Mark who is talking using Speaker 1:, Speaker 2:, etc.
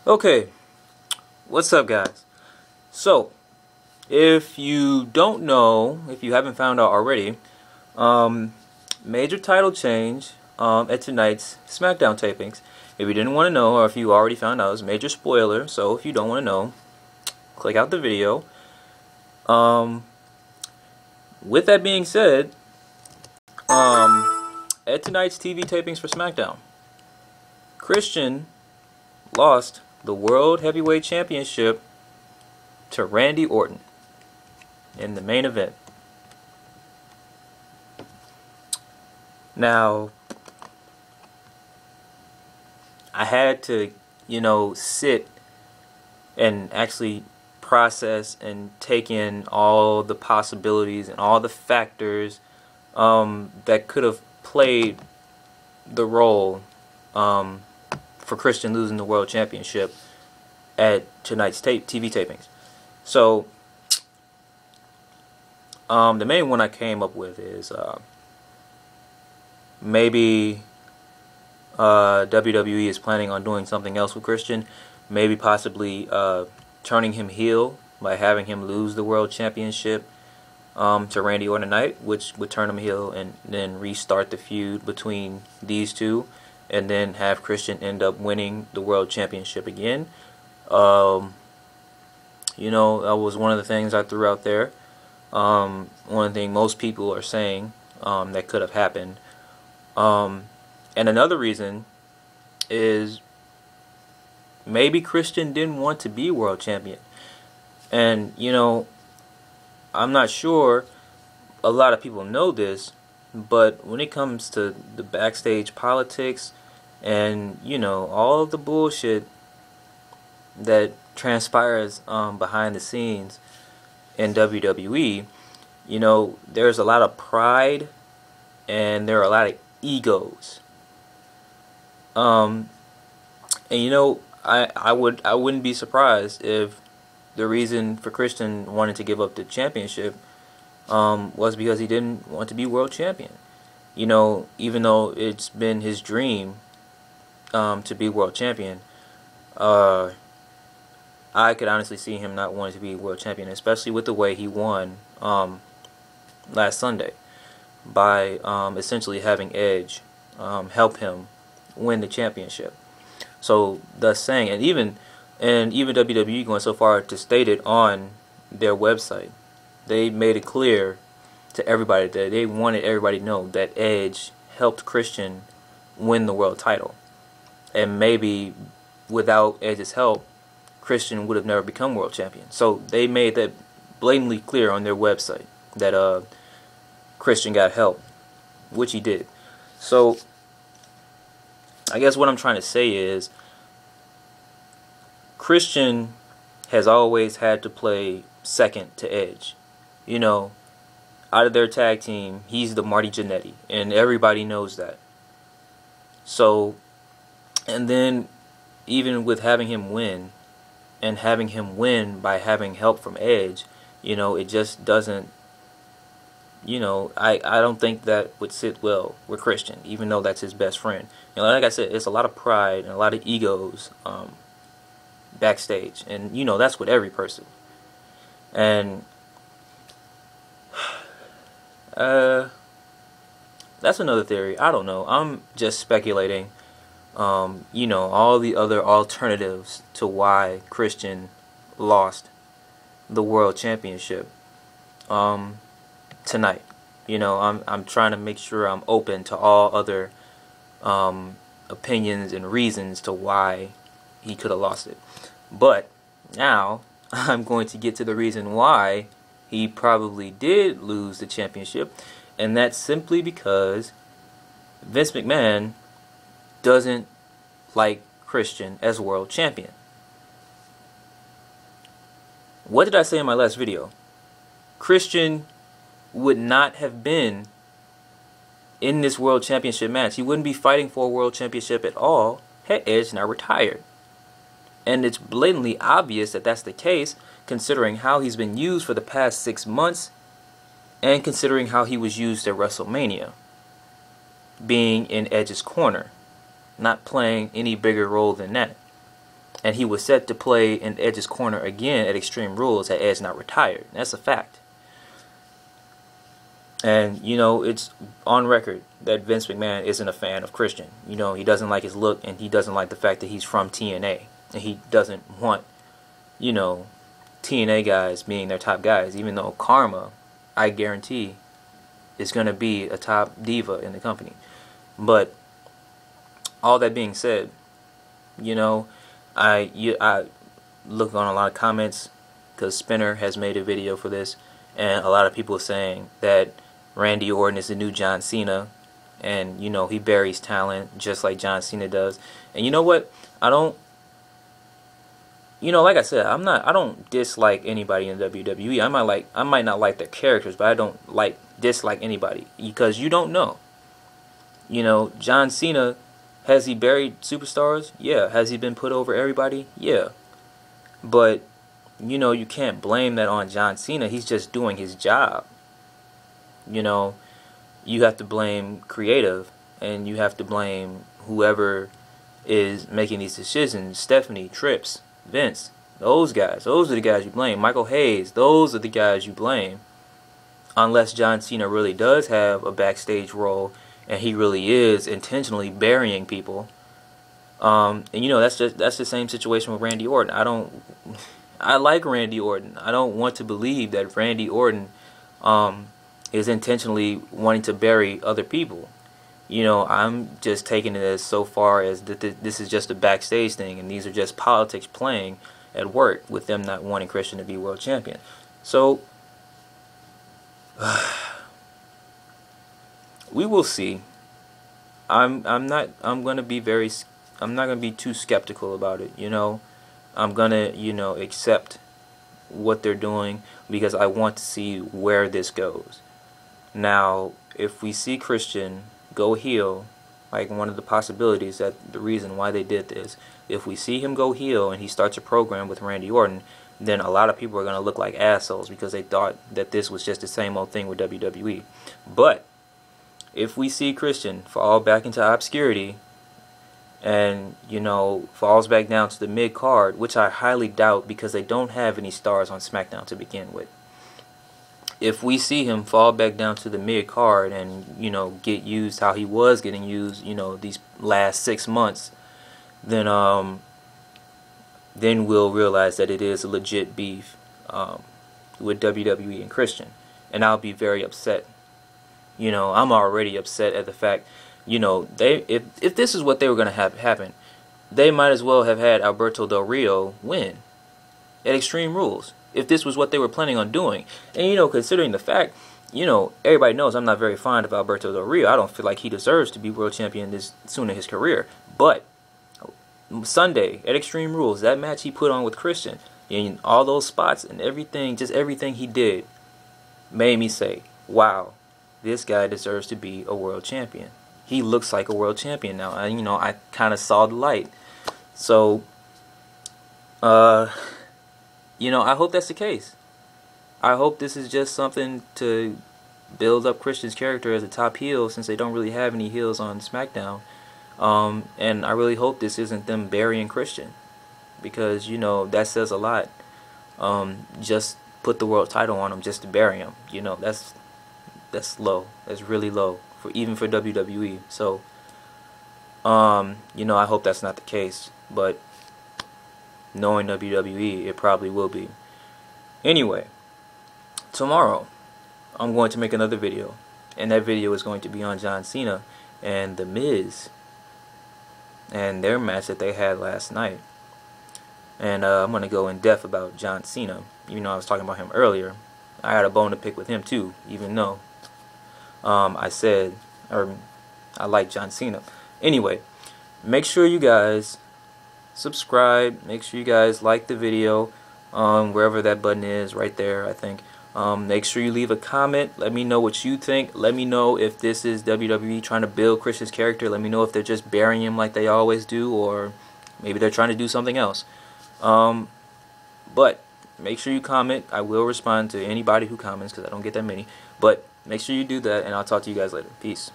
Speaker 1: Okay, what's up, guys? So, if you don't know, if you haven't found out already, major title change at tonight's SmackDown tapings. If you didn't want to know, or if you already found out, it's a major spoiler. So, if you don't want to know, click out the video. With that being said, at tonight's TV tapings for SmackDown, Christian lost the World Heavyweight Championship to Randy Orton in the main event. Now, I had to, sit and actually process and take in all the possibilities and all the factors that could have played the role for Christian losing the World Championship at tonight's TV tapings. So, the main one I came up with is maybe WWE is planning on doing something else with Christian. Maybe possibly turning him heel by having him lose the World Championship to Randy Orton tonight, which would turn him heel and then restart the feud between these two, and then have Christian end up winning the World Championship again. That was one of the things I threw out there. One of the things most people are saying that could have happened. And another reason is maybe Christian didn't want to be world champion. And, I'm not sure a lot of people know this, but when it comes to the backstage politics and, all of the bullshit that transpires behind the scenes in WWE, there's a lot of pride and there are a lot of egos. I wouldn't be surprised if the reason for Christian wanting to give up the championship was because he didn't want to be world champion. Even though it's been his dream to be world champion, I could honestly see him not wanting to be world champion, especially with the way he won last Sunday by essentially having Edge help him win the championship. So, thus saying, and even WWE going so far to state it on their website, they made it clear to everybody that they wanted everybody to know that Edge helped Christian win the world title, and maybe without Edge's help, Christian would have never become world champion. So they made that blatantly clear on their website that Christian got help, which he did. So I guess what I'm trying to say is Christian has always had to play second to Edge. Out of their tag team, he's the Marty Jannetty, and everybody knows that. So, and then even with having him win, and having him win by having help from Edge, it just doesn't, I don't think that would sit well with Christian, even though that's his best friend. Like I said, it's a lot of pride and a lot of egos backstage, and that's with every person. And that's another theory. I don't know. I'm just speculating. All the other alternatives to why Christian lost the world championship tonight. I'm trying to make sure I'm open to all other opinions and reasons to why he could have lost it. But now I'm going to get to the reason why he probably did lose the championship, and that's simply because Vince McMahon doesn't like Christian as world champion. What did I say in my last video? Christian would not have been in this world championship match. He wouldn't be fighting for a world championship at all had Edge not retired. And it's blatantly obvious that that's the case, considering how he's been used for the past 6 months and considering how he was used at WrestleMania, being in Edge's corner. not playing any bigger role than that. And he was set to play in Edge's corner again at Extreme Rules had Edge not retired. That's a fact. And, you know, it's on record that Vince McMahon isn't a fan of Christian. You know, he doesn't like his look, and he doesn't like the fact that he's from TNA. And he doesn't want, you know, TNA guys being their top guys, even though Karma, I guarantee, is going to be a top diva in the company. But all that being said, you know, I look on a lot of comments because Spinner has made a video for this, and a lot of people are saying that Randy Orton is the new John Cena, and you know he buries talent just like John Cena does. And you know what? I don't. You know, like I said, I don't dislike anybody in WWE. I might not like their characters, but I don't dislike anybody because you don't know. You know, John Cena, has he buried superstars? Yeah. Has he been put over everybody? Yeah. But, you know, you can't blame that on John Cena. He's just doing his job. You know, you have to blame creative, and you have to blame whoever is making these decisions. Stephanie, Trips, Vince, those guys. Those are the guys you blame. Michael Hayes, those are the guys you blame. Unless John Cena really does have a backstage role and he really is intentionally burying people. And you know, that's the same situation with Randy Orton. I like Randy Orton. I don't want to believe that Randy Orton is intentionally wanting to bury other people. You know, I'm just taking it as so far as that this is just a backstage thing, and these are just politics playing at work with them not wanting Christian to be world champion. So we will see. I'm not gonna be too skeptical about it. You know, I'm gonna, you know, accept what they're doing because I want to see where this goes. Now, if we see Christian go heel, like one of the possibilities, that the reason why they did this, if we see him go heel and he starts a program with Randy Orton, then a lot of people are going to look like assholes because they thought that this was just the same old thing with WWE. But if we see Christian fall back into obscurity and, you know, falls back down to the mid-card, which I highly doubt because they don't have any stars on SmackDown to begin with. If we see him fall back down to the mid-card and, you know, get used how he was getting used, you know, these last 6 months, then we'll realize that it is a legit beef with WWE and Christian. And I'll be very upset. You know, I'm already upset at the fact, you know, if this is what they were going to have happen, they might as well have had Alberto Del Rio win at Extreme Rules. If this was what they were planning on doing. And, you know, considering the fact, you know, everybody knows I'm not very fond of Alberto Del Rio. I don't feel like he deserves to be world champion this soon in his career. But Sunday at Extreme Rules, that match he put on with Christian, and all those spots and everything, just everything he did, made me say, wow, this guy deserves to be a world champion. He looks like a world champion now. And, you know, I kind of saw the light. So, you know, I hope that's the case. I hope this is just something to build up Christian's character as a top heel, since they don't really have any heels on SmackDown. And I really hope this isn't them burying Christian, because, you know, that says a lot. Just put the world title on him just to bury him. You know, that's low. That's really low, even for WWE. So, you know, I hope that's not the case. But knowing WWE, it probably will be. Anyway, tomorrow I'm going to make another video, and that video is going to be on John Cena and The Miz and their match that they had last night. And I'm going to go in depth about John Cena. Even though I was talking about him earlier, I had a bone to pick with him too, even though I said I like John Cena. Anyway, make sure you guys subscribe. Make sure you guys like the video, wherever that button is, right there, I think. Make sure you leave a comment. Let me know what you think. Let me know if this is WWE trying to build Christian's character. Let me know if they're just burying him like they always do, or maybe they're trying to do something else. But make sure you comment. I will respond to anybody who comments, because I don't get that many. But make sure you do that, and I'll talk to you guys later. Peace.